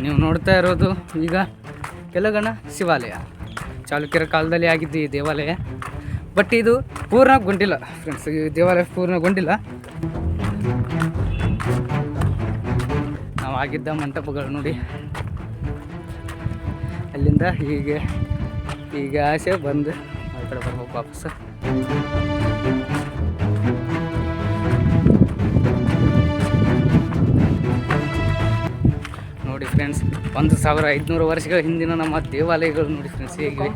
ನೀವು ನೋಡ್ತಾ ಇರೋದು ಈಗ ಕೆಳಗಣ ಶಿವಾಲಯ. ಚಾಲುಕ್ಯರ ಕಾಲದಲ್ಲಿ ಆಗಿದ್ದು ಈ ದೇವಾಲಯ. ಬಟ್ ಇದು ಪೂರ್ಣಗೊಂಡಿಲ್ಲ ಫ್ರೆಂಡ್ಸ್, ಈ ದೇವಾಲಯ ಪೂರ್ಣಗೊಂಡಿಲ್ಲ. ನಾವು ಆಗಿದ್ದ ಮಂಟಪಗಳು ನೋಡಿ, ಅಲ್ಲಿಂದ ಹೀಗೆ ಆಸೆ ಬಂದು ಆ ಕಡೆ ಬರ್ಬೇಕು ವಾಪಸ್. ನೋಡಿ ಫ್ರೆಂಡ್ಸ್, 1500 ವರ್ಷಗಳ ಹಿಂದಿನ ನಮ್ಮ ದೇವಾಲಯಗಳು ನೋಡಿ ಫ್ರೆಂಡ್ಸ್ ಹೇಗಿವೆ.